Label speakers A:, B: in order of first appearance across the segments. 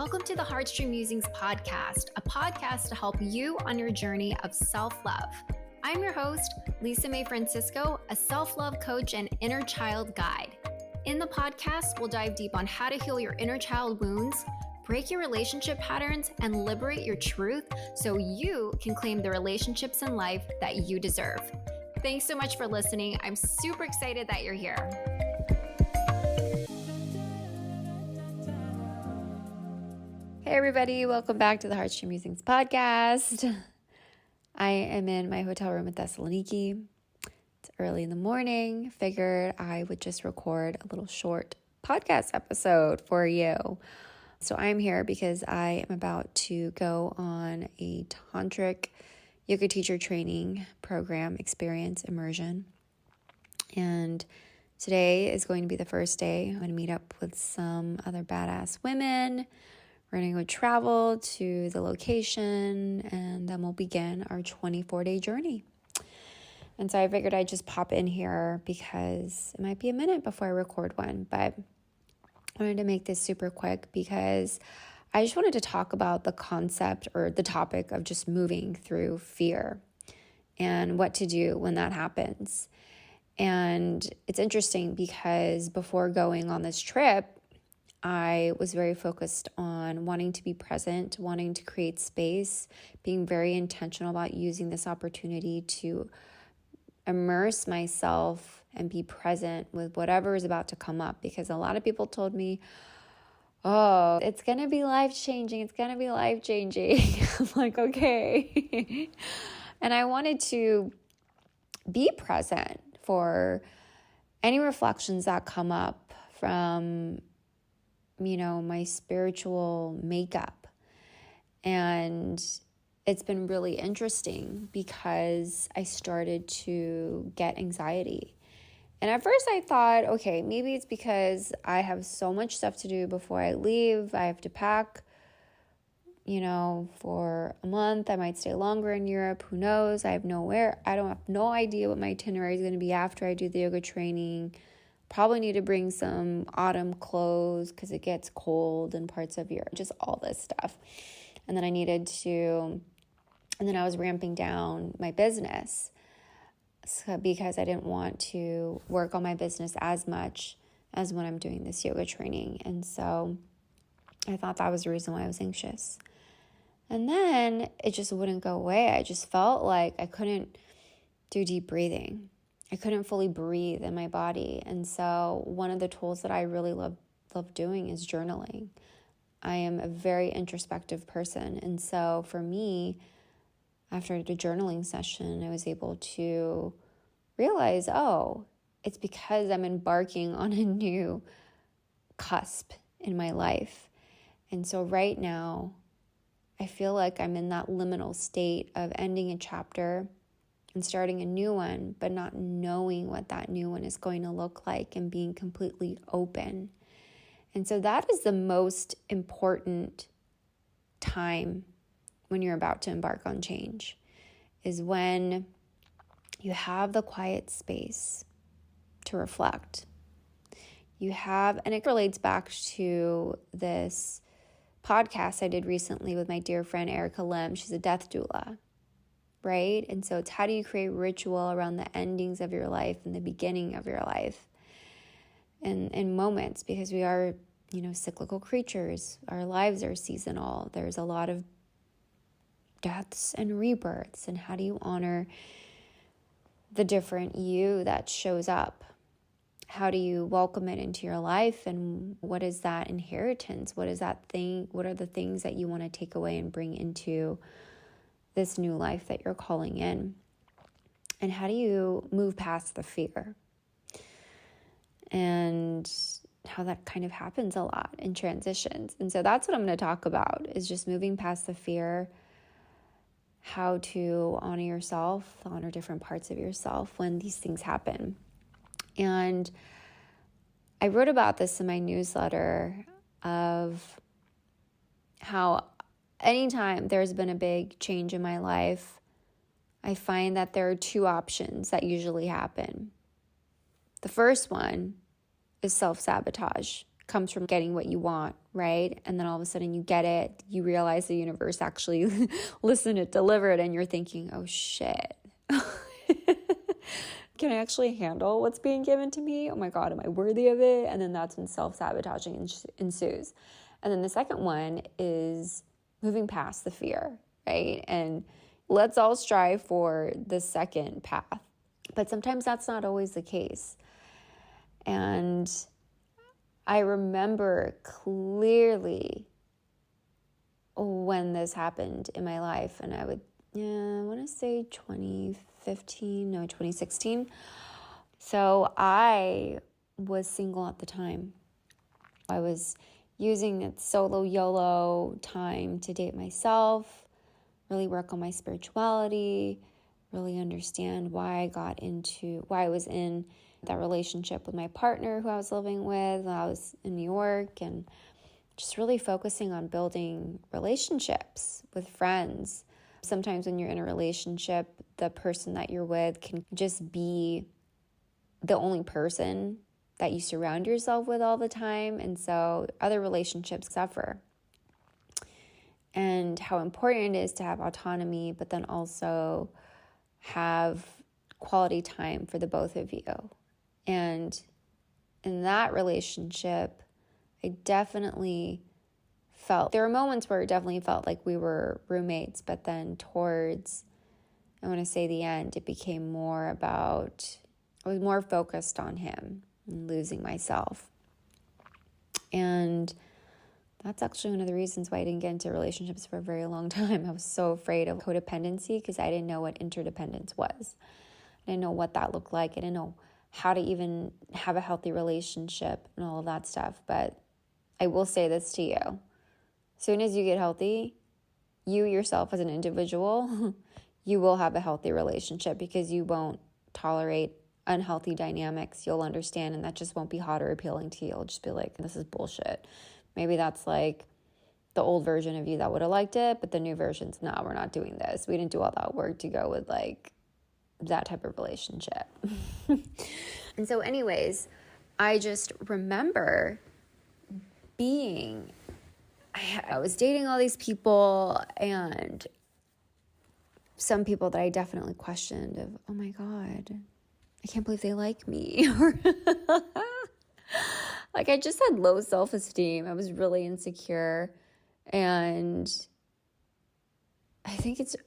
A: Welcome to the HeartStream Musings podcast, a podcast to help you on your journey of self-love. I'm your host, Lisa Mae Francisco, a self-love coach and inner child guide. In the podcast, we'll dive deep on how to heal your inner child wounds, break your relationship patterns, and liberate your truth so you can claim the relationships in life that you deserve. Thanks so much for listening. I'm super excited that you're here. Hey everybody, welcome back to the HeartStream Musings podcast. I am in my hotel room in Thessaloniki. It's early in the morning. Figured I would just record a little short podcast episode for you. So I'm here because I am about to go on a tantric yoga teacher training program experience immersion. And today is going to be the first day. I'm going to meet up with some other badass women. We're going to go travel to the location, and then we'll begin our 24-day journey. And so I figured I'd just pop in here because it might be a minute before I record one, but I wanted to make this super quick because I just wanted to talk about the concept or the topic of just moving through fear and what to do when that happens. And it's interesting because before going on this trip, I was very focused on wanting to be present, wanting to create space, being very intentional about using this opportunity to immerse myself and be present with whatever is about to come up. Because a lot of people told me, oh, it's going to be life-changing. It's going to be life-changing. I'm like, okay. And I wanted to be present for any reflections that come up from my spiritual makeup. And it's been really interesting because I started to get anxiety. And at first I thought, okay, maybe it's because I have so much stuff to do before I leave. I have to pack, for a month. I might stay longer in Europe. Who knows? I have no idea what my itinerary is going to be after I do the yoga training. Probably need to bring some autumn clothes because it gets cold in parts of Europe, just all this stuff. And then I was ramping down my business because I didn't want to work on my business as much as when I'm doing this yoga training. And so I thought that was the reason why I was anxious. And then it just wouldn't go away. I just felt like I couldn't do deep breathing. I couldn't fully breathe in my body. And so one of the tools that I really love doing is journaling. I am a very introspective person. And so for me, after the journaling session, I was able to realize, it's because I'm embarking on a new cusp in my life. And so right now, I feel like I'm in that liminal state of ending a chapter and starting a new one, but not knowing what that new one is going to look like and being completely open. And so that is the most important time when you're about to embark on change, is when you have the quiet space to reflect. And it relates back to this podcast I did recently with my dear friend Erica Lim. She's a death doula. Right? And so it's how do you create ritual around the endings of your life and the beginning of your life and in moments, because we are, cyclical creatures. Our lives are seasonal. There's a lot of deaths and rebirths. And how do you honor the different you that shows up? How do you welcome it into your life? And what is that inheritance? What is that thing? What are the things that you want to take away and bring into this new life that you're calling in? And how do you move past the fear? And how that kind of happens a lot in transitions. And so that's what I'm going to talk about, is just moving past the fear, how to honor yourself, honor different parts of yourself when these things happen. And I wrote about this in my newsletter of how anytime there's been a big change in my life, I find that there are two options that usually happen. The first one is self-sabotage. comes from getting what you want, right? And then all of a sudden you get it, you realize the universe actually listened, it delivered, and you're thinking, oh shit. Can I actually handle what's being given to me? Oh my God, am I worthy of it? And then that's when self-sabotaging ensues. And then the second one is moving past the fear, right? And let's all strive for the second path. But sometimes that's not always the case. And I remember clearly when this happened in my life, and I want to say 2016. So I was single at the time. I was using it solo YOLO time to date myself, really work on my spirituality, really understand why I was in that relationship with my partner who I was living with when I was in New York, and just really focusing on building relationships with friends. Sometimes when you're in a relationship, the person that you're with can just be the only person that you surround yourself with all the time. And so other relationships suffer. And how important it is to have autonomy, but then also have quality time for the both of you. And in that relationship, I definitely felt, there were moments where it definitely felt like we were roommates, but then towards, I want to say the end, it became more about, I was more focused on him and losing myself. And that's actually one of the reasons why I didn't get into relationships for a very long time. I was so afraid of codependency because I didn't know what interdependence was. I didn't know what that looked like. I didn't know how to even have a healthy relationship and all of that stuff. But I will say this to you. As soon as you get healthy, you yourself as an individual, you will have a healthy relationship because you won't tolerate unhealthy dynamics. You'll understand, and that just won't be hot or appealing to you. You'll just be like, this is bullshit. Maybe that's like the old version of you that would have liked it, but the new version's, no, we're not doing this. We didn't do all that work to go with like that type of relationship. And so anyways, I just remember I was dating all these people, and some people that I definitely questioned of, oh my God, I can't believe they like me. Like I just had low self-esteem. I was really insecure, and I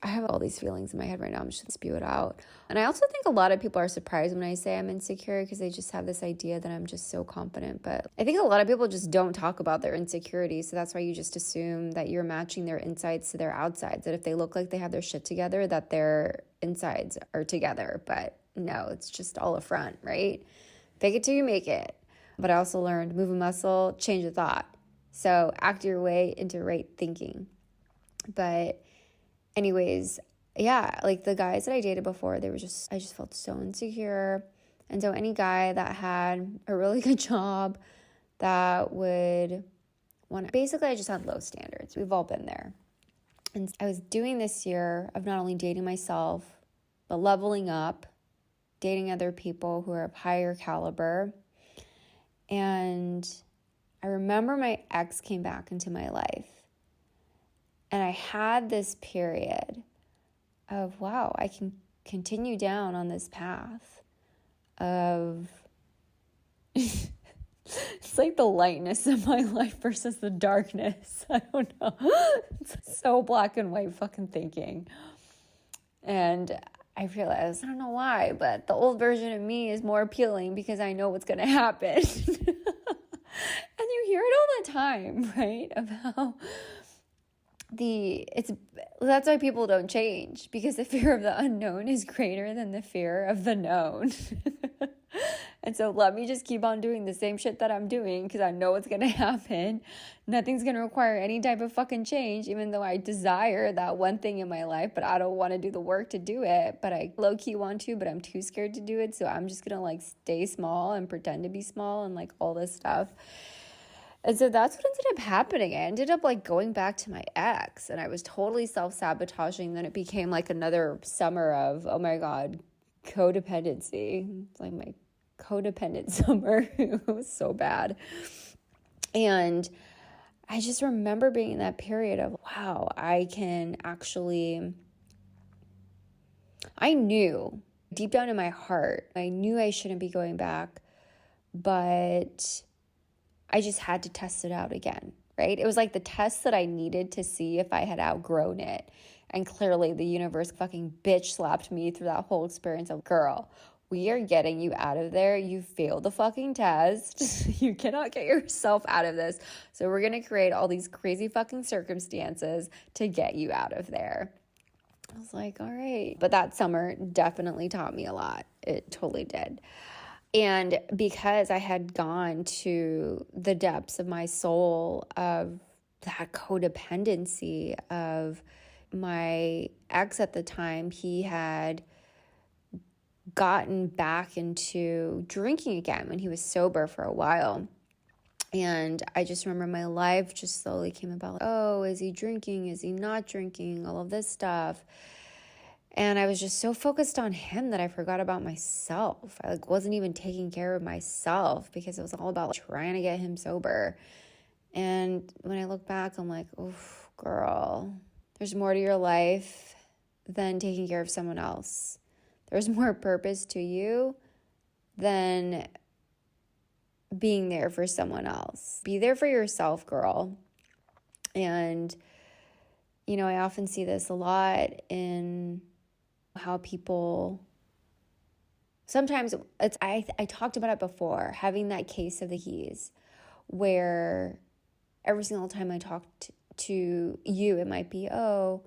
A: have all these feelings in my head right now. I'm just going to spew it out. And I also think a lot of people are surprised when I say I'm insecure because they just have this idea that I'm just so confident. But I think a lot of people just don't talk about their insecurities. So that's why you just assume that you're matching their insides to their outsides. That if they look like they have their shit together, that their insides are together. But no, it's just all a front, right? Fake it till you make it. But I also learned move a muscle, change a thought. So act your way into right thinking. But anyways, yeah, like the guys that I dated before, I just felt so insecure. And so any guy that had a really good job that would basically I just had low standards. We've all been there. And I was doing this year of not only dating myself, but leveling up, dating other people who are of higher caliber. And I remember my ex came back into my life. And I had this period of, wow, I can continue down on this path of, it's like the lightness of my life versus the darkness. I don't know. It's so black and white fucking thinking. And I realized, I don't know why, but the old version of me is more appealing because I know what's going to happen. And you hear it all the time, right? Of how that's why people don't change, because the fear of the unknown is greater than the fear of the known. And so let me just keep on doing the same shit that I'm doing because I know what's going to happen. Nothing's going to require any type of fucking change, even though I desire that one thing in my life, but I don't want to do the work to do it. But I low-key want to, but I'm too scared to do it. So I'm just going to like stay small and pretend to be small and like all this stuff. And so that's what ended up happening. I ended up like going back to my ex, and I was totally self-sabotaging. Then it became like another summer of, oh my God, codependency. It's like my codependent summer. It was so bad. And I just remember being in that period of, wow, I knew deep down in my heart, I knew I shouldn't be going back, but I just had to test it out again, right? It was like the test that I needed to see if I had outgrown it. And clearly the universe fucking bitch slapped me through that whole experience of, girl, we are getting you out of there. You failed the fucking test. You cannot get yourself out of this. So we're going to create all these crazy fucking circumstances to get you out of there. I was like, all right. But that summer definitely taught me a lot. It totally did. And because I had gone to the depths of my soul of that codependency of my ex at the time, he had gotten back into drinking again when he was sober for a while. And I just remember my life just slowly came about. Oh, is he drinking? Is he not drinking? All of this stuff. And I was just so focused on him that I forgot about myself. I wasn't even taking care of myself because it was all about trying to get him sober. And when I look back, I'm like, oof, girl, there's more to your life than taking care of someone else. There's more purpose to you than being there for someone else. Be there for yourself, girl. And, I often see this a lot in how people, sometimes I talked about it before, having that case of the he's, where every single time I talked to you, it might be, oh,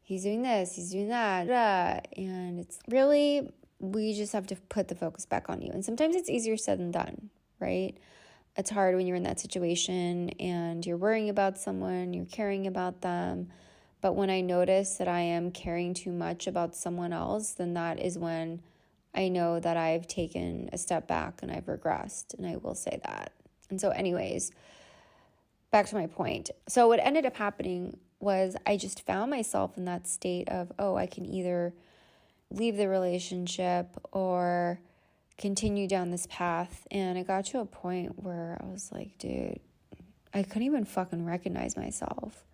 A: he's doing this, he's doing that, and it's really, we just have to put the focus back on you. And sometimes it's easier said than done, right? It's hard when you're in that situation and you're worrying about someone, you're caring about them. But when I notice that I am caring too much about someone else, then that is when I know that I've taken a step back and I've regressed, and I will say that. And so anyways, back to my point. So what ended up happening was I just found myself in that state of, oh, I can either leave the relationship or continue down this path. And it got to a point where I was like, dude, I couldn't even fucking recognize myself.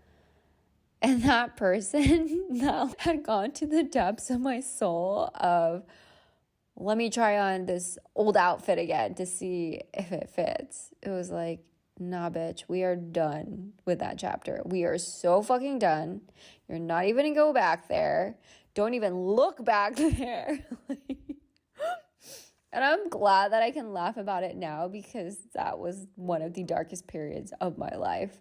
A: And that person that had gone to the depths of my soul of, let me try on this old outfit again to see if it fits. It was like, nah, bitch, we are done with that chapter. We are so fucking done. You're not even gonna go back there. Don't even look back there. And I'm glad that I can laugh about it now because that was one of the darkest periods of my life.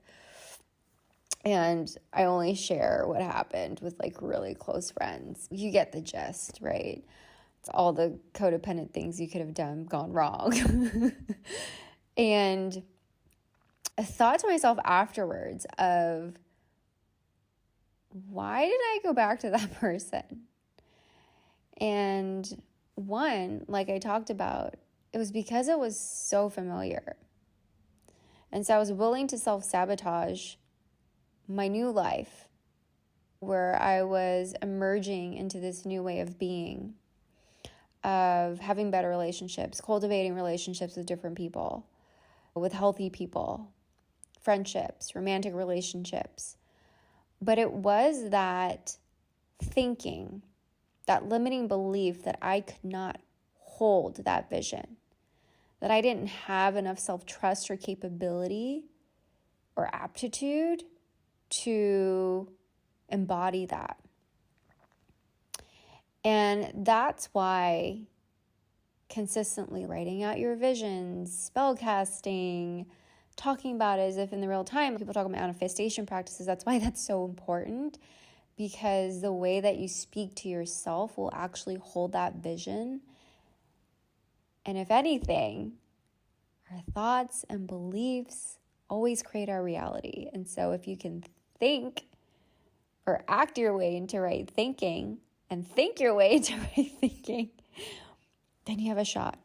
A: And I only share what happened with really close friends. You get the gist, right? It's all the codependent things you could have done gone wrong. And I thought to myself afterwards of, why did I go back to that person? And one, like I talked about, it was because it was so familiar. And so I was willing to self-sabotage my new life, where I was emerging into this new way of being, of having better relationships, cultivating relationships with different people, with healthy people, friendships, romantic relationships. But it was that thinking, that limiting belief that I could not hold that vision, that I didn't have enough self-trust or capability or aptitude to embody that. And that's why consistently writing out your visions, spell casting, talking about it as if in the real time, people talk about manifestation practices. That's why that's so important, because the way that you speak to yourself will actually hold that vision. And if anything, our thoughts and beliefs always create our reality. And so if you can think or act your way into right thinking and think your way into right thinking, then you have a shot.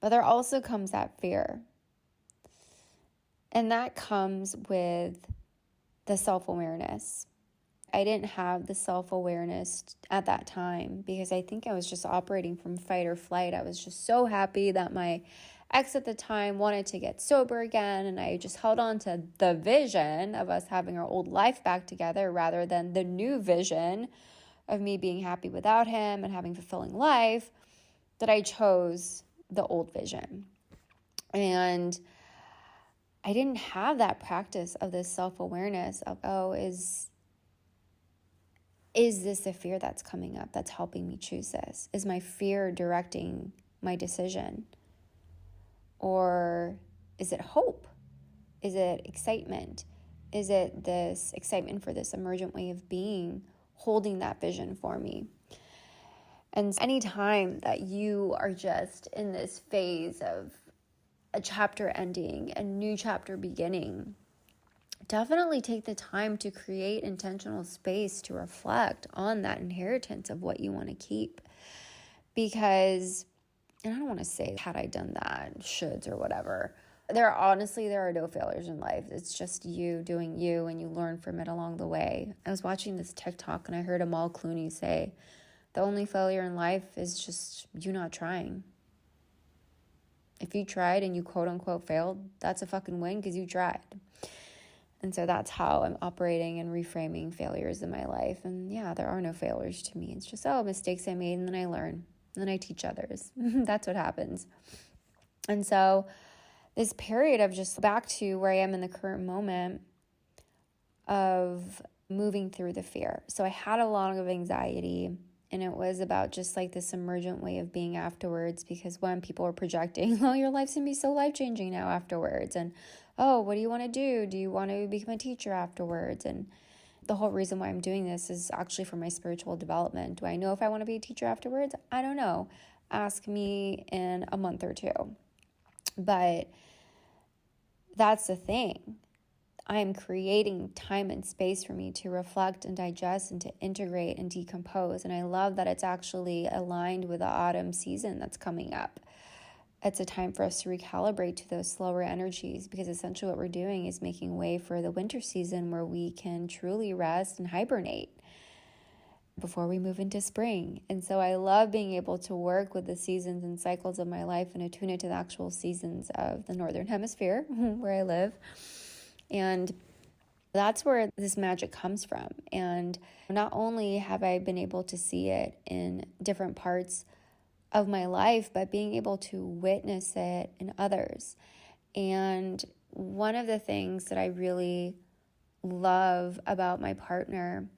A: But there also comes that fear. And that comes with the self-awareness. I didn't have the self-awareness at that time because I think I was just operating from fight or flight. I was just so happy that my ex at the time wanted to get sober again, and I just held on to the vision of us having our old life back together rather than the new vision of me being happy without him and having a fulfilling life, that I chose the old vision. And I didn't have that practice of this self-awareness of, oh, is this a fear that's coming up that's helping me choose this? Is my fear directing my decision? Or is it hope? Is it excitement? Is it this excitement for this emergent way of being holding that vision for me? And anytime that you are just in this phase of a chapter ending, a new chapter beginning, definitely take the time to create intentional space to reflect on that inheritance of what you want to keep. Because, and I don't want to say, had I done that, shoulds or whatever. There are no failures in life. It's just you doing you, and you learn from it along the way. I was watching this TikTok and I heard Amal Clooney say, the only failure in life is just you not trying. If you tried and you quote unquote failed, that's a fucking win because you tried. And so that's how I'm operating and reframing failures in my life. And yeah, there are no failures to me. It's just, mistakes I made, and then I learn, and then I teach others. That's what happens. And so this period of just back to where I am in the current moment of moving through the fear. So I had a lot of anxiety, and it was about just like this emergent way of being afterwards, because when people were projecting, oh, your life's going to be so life-changing now afterwards. And, oh, what do you want to do? Do you want to become a teacher afterwards? And the whole reason why I'm doing this is actually for my spiritual development. Do I know if I want to be a teacher afterwards? I don't know. Ask me in a month or two. But that's the thing. I am creating time and space for me to reflect and digest and to integrate and decompose. And I love that it's actually aligned with the autumn season that's coming up. It's a time for us to recalibrate to those slower energies, because essentially what we're doing is making way for the winter season where we can truly rest and hibernate before we move into spring. And so I love being able to work with the seasons and cycles of my life and attune it to the actual seasons of the Northern Hemisphere where I live. And that's where this magic comes from. And not only have I been able to see it in different parts of my life, but being able to witness it in others. And one of the things that I really love about my partner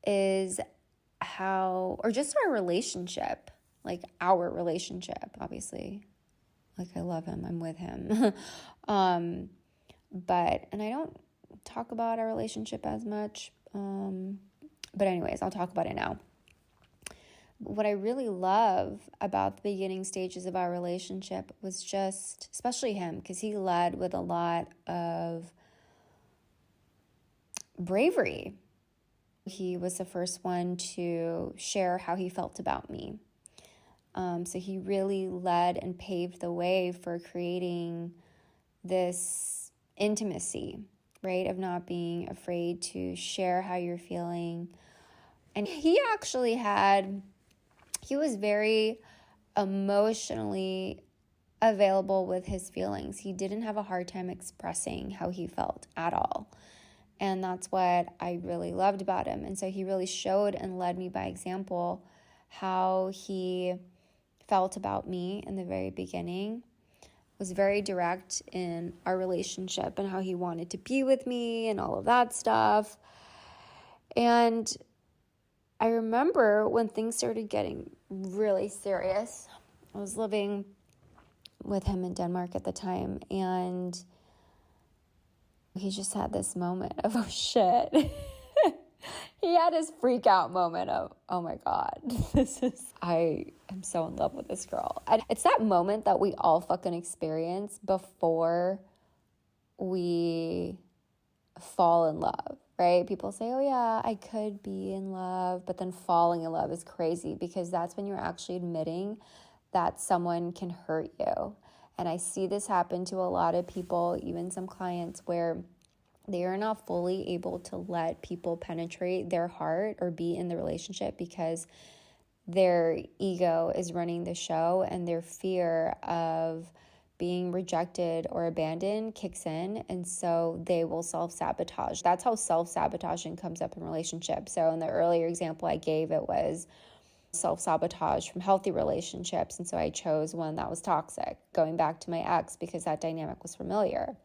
A: is how, or just our relationship, like our relationship, obviously, like I love him, I'm with him. And I don't talk about our relationship as much. But anyways, I'll talk about it now. What I really love about the beginning stages of our relationship was just, especially him, because he led with a lot of bravery. He was the first one to share how he felt about me. So he really led and paved the way for creating this intimacy, right? Of not being afraid to share how you're feeling. And he was very emotionally available with his feelings. He didn't have a hard time expressing how he felt at all. And that's what I really loved about him. And so he really showed and led me by example how he felt about me in the very beginning, was very direct in our relationship and how he wanted to be with me and all of that stuff. And I remember when things started getting really serious, I was living with him in Denmark at the time, and he just had this moment of, oh shit. He had his freak out moment of, oh my God, I am so in love with this girl. And it's that moment that we all fucking experience before we fall in love, right? People say, oh yeah, I could be in love, but then falling in love is crazy, because that's when you're actually admitting that someone can hurt you. And I see this happen to a lot of people, even some clients, where they are not fully able to let people penetrate their heart or be in the relationship because their ego is running the show, and their fear of being rejected or abandoned kicks in, and so they will self-sabotage. That's how self-sabotaging comes up in relationships. So in the earlier example I gave, it was self-sabotage from healthy relationships, and so I chose one that was toxic, going back to my ex because that dynamic was familiar.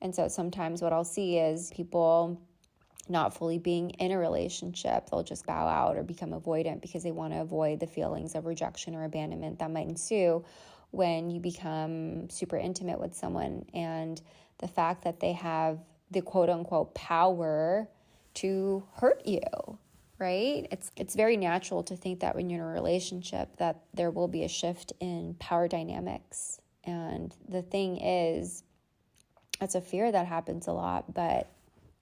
A: And so sometimes what I'll see is people not fully being in a relationship, they'll just bow out or become avoidant because they want to avoid the feelings of rejection or abandonment that might ensue when you become super intimate with someone, and the fact that they have the quote unquote power to hurt you, right? It's very natural to think that when you're in a relationship that there will be a shift in power dynamics. And the thing is, it's a fear that happens a lot, but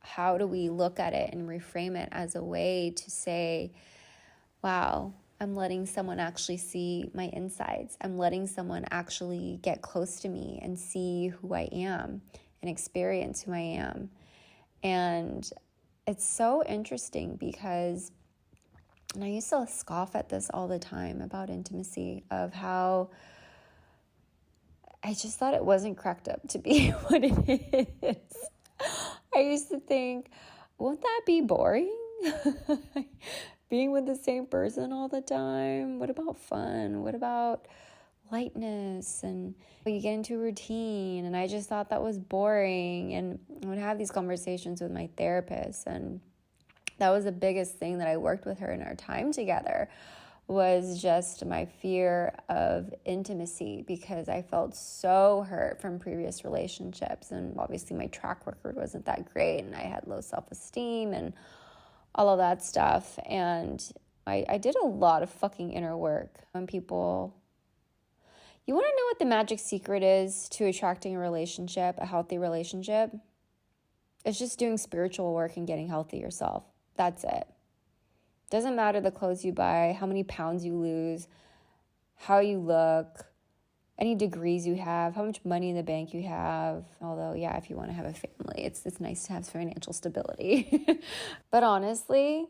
A: how do we look at it and reframe it as a way to say, wow, I'm letting someone actually see my insides. I'm letting someone actually get close to me and see who I am and experience who I am. And it's so interesting because, and I used to scoff at this all the time about intimacy, of how I just thought it wasn't cracked up to be what it is. I used to think, won't that be boring? Being with the same person all the time? What about fun? What about lightness? And you get into a routine, and I just thought that was boring. And I would have these conversations with my therapist, and that was the biggest thing that I worked with her in our time together, was just my fear of intimacy, because I felt so hurt from previous relationships. And obviously my track record wasn't that great, and I had low self-esteem and all of that stuff. And I did a lot of fucking inner work. When people, you want to know what the magic secret is to attracting a relationship, a healthy relationship? It's just doing spiritual work and getting healthy yourself. That's it. Doesn't matter the clothes you buy, how many pounds you lose, how you look, any degrees you have, how much money in the bank you have. Although, yeah, if you want to have a family, it's nice to have financial stability. But honestly,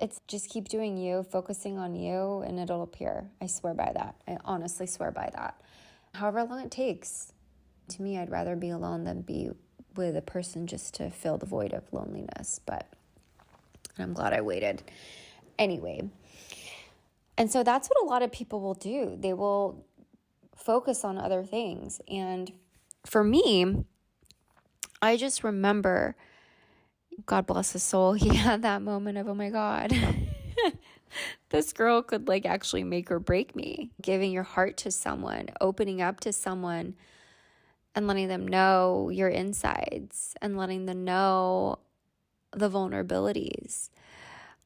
A: it's just keep doing you, focusing on you, and it'll appear. I swear by that. I honestly swear by that. However long it takes. To me, I'd rather be alone than be with a person just to fill the void of loneliness. But I'm glad I waited. Anyway, and so that's what a lot of people will do. They will focus on other things. And for me, I just remember, God bless his soul, he had that moment of, oh my God, this girl could like actually make or break me. Giving your heart to someone, opening up to someone, and letting them know your insides, and letting them know the vulnerabilities,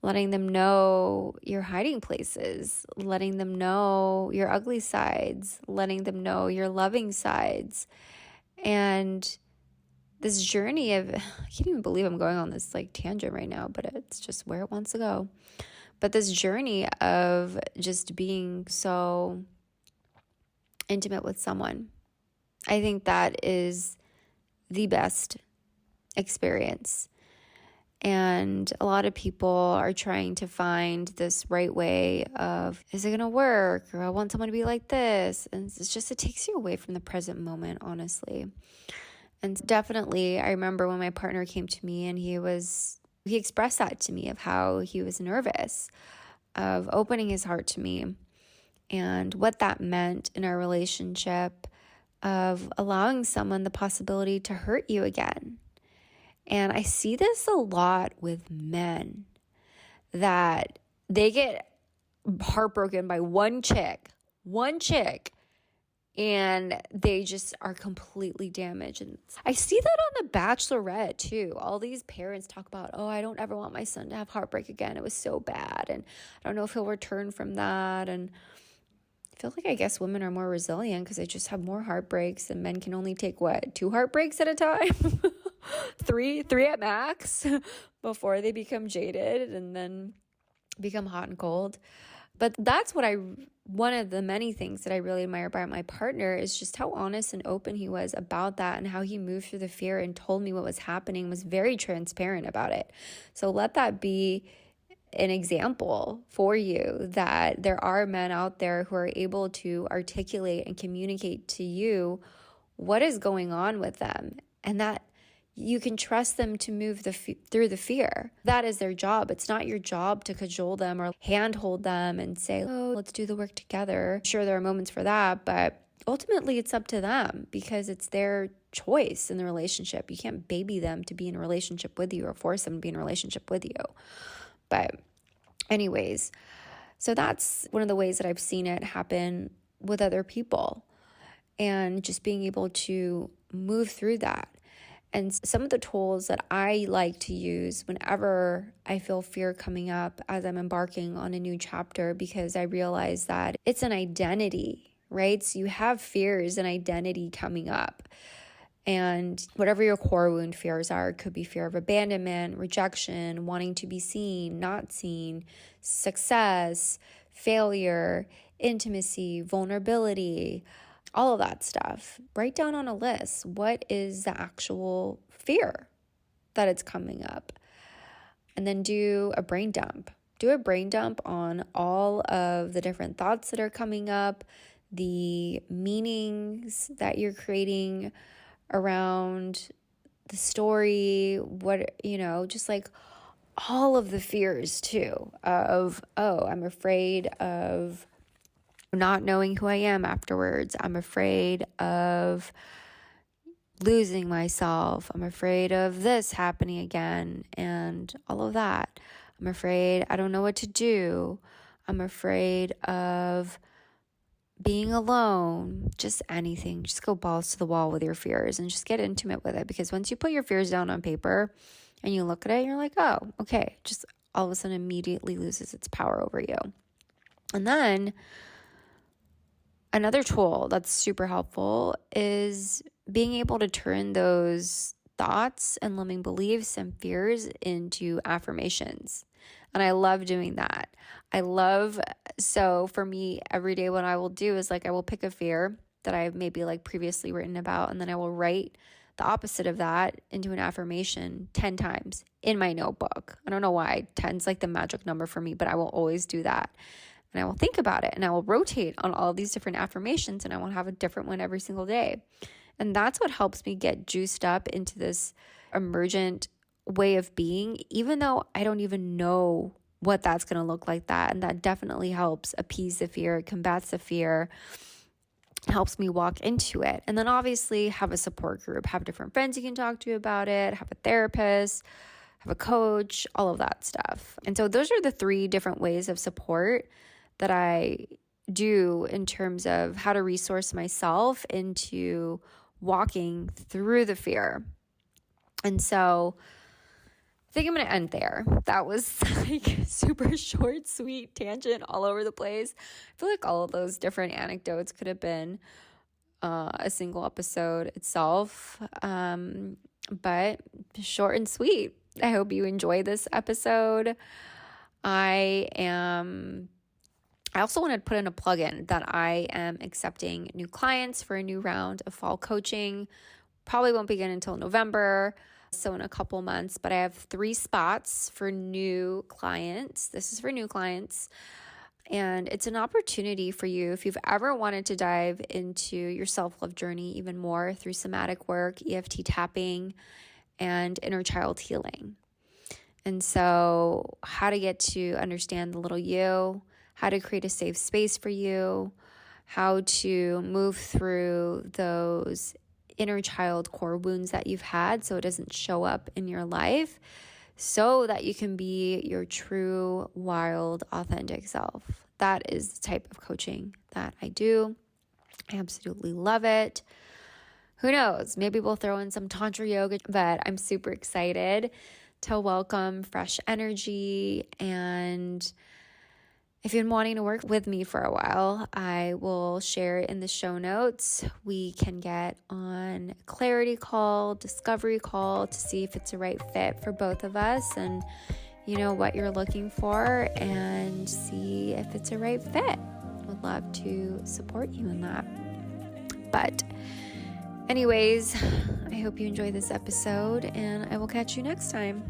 A: letting them know your hiding places, letting them know your ugly sides, letting them know your loving sides. And this journey of, I can't even believe I'm going on this like tangent right now, but it's just where it wants to go. But this journey of just being so intimate with someone, I think that is the best experience. And a lot of people are trying to find this right way of, is it going to work? Or I want someone to be like this. And it's just, it takes you away from the present moment, honestly. And definitely, I remember when my partner came to me and he expressed that to me, of how he was nervous of opening his heart to me and what that meant in our relationship, of allowing someone the possibility to hurt you again. And I see this a lot with men, that they get heartbroken by one chick, and they just are completely damaged. And I see that on The Bachelorette too. All these parents talk about, oh, I don't ever want my son to have heartbreak again. It was so bad. And I don't know if he'll return from that. And I feel like, I guess women are more resilient because they just have more heartbreaks, and men can only take 2 heartbreaks at a time? three at max before they become jaded and then become hot and cold. But that's one of the many things that I really admire about my partner, is just how honest and open he was about that, and how he moved through the fear and told me what was happening, was very transparent about it. So let that be an example for you that there are men out there who are able to articulate and communicate to you what is going on with them, and that you can trust them to move through the fear. That is their job. It's not your job to cajole them or handhold them and say, oh, let's do the work together. Sure, there are moments for that, but ultimately it's up to them because it's their choice in the relationship. You can't baby them to be in a relationship with you or force them to be in a relationship with you. But anyways, so that's one of the ways that I've seen it happen with other people, and just being able to move through that. And some of the tools that I like to use whenever I feel fear coming up as I'm embarking on a new chapter, because I realize that it's an identity, right? So you have fears and identity coming up. And whatever your core wound fears are, it could be fear of abandonment, rejection, wanting to be seen, not seen, success, failure, intimacy, vulnerability, all of that stuff. Write down on a list, what is the actual fear that it's coming up? And then do a brain dump. Do a brain dump on all of the different thoughts that are coming up, the meanings that you're creating around the story, just like all of the fears too of, oh, I'm afraid of not knowing who I am afterwards. I'm afraid of losing myself. I'm afraid of this happening again and all of that. I'm afraid I don't know what to do. I'm afraid of being alone, just anything. Just go balls to the wall with your fears and just get intimate with it, because once you put your fears down on paper and you look at it, you're like, oh, okay, just all of a sudden immediately loses its power over you. And then another tool that's super helpful is being able to turn those thoughts and limiting beliefs and fears into affirmations. And I love doing that. So for me, every day what I will do is I will pick a fear that I've maybe previously written about, and then I will write the opposite of that into an affirmation 10 times in my notebook. I don't know why 10's the magic number for me, but I will always do that. And I will think about it, and I will rotate on all these different affirmations, and I will have a different one every single day. And that's what helps me get juiced up into this emergent way of being, even though I don't even know what that's going to look like that. And that definitely helps appease the fear, combats the fear, helps me walk into it. And then obviously have a support group, have different friends you can talk to about it, have a therapist, have a coach, all of that stuff. And so those are the 3 different ways of support that I do in terms of how to resource myself into walking through the fear. And so I think I'm going to end there. That was super short, sweet tangent all over the place. I feel like all of those different anecdotes could have been a single episode itself, but short and sweet. I hope you enjoy this episode. I also wanted to put in a plug-in that I am accepting new clients for a new round of fall coaching. Probably won't begin until November, so in a couple months, but I have 3 spots for new clients. This is for new clients, and it's an opportunity for you if you've ever wanted to dive into your self-love journey even more through somatic work, EFT tapping, and inner child healing. And so how to get to understand the little you, how to create a safe space for you, how to move through those inner child core wounds that you've had so it doesn't show up in your life, so that you can be your true, wild, authentic self. That is the type of coaching that I do. I absolutely love it. Who knows? Maybe we'll throw in some tantra yoga, but I'm super excited to welcome fresh energy. And if you've been wanting to work with me for a while, I will share in the show notes. We can get on a clarity call, discovery call to see if it's a right fit for both of us and what you're looking for, and see if it's a right fit. Would love to support you in that. But anyways, I hope you enjoy this episode, and I will catch you next time.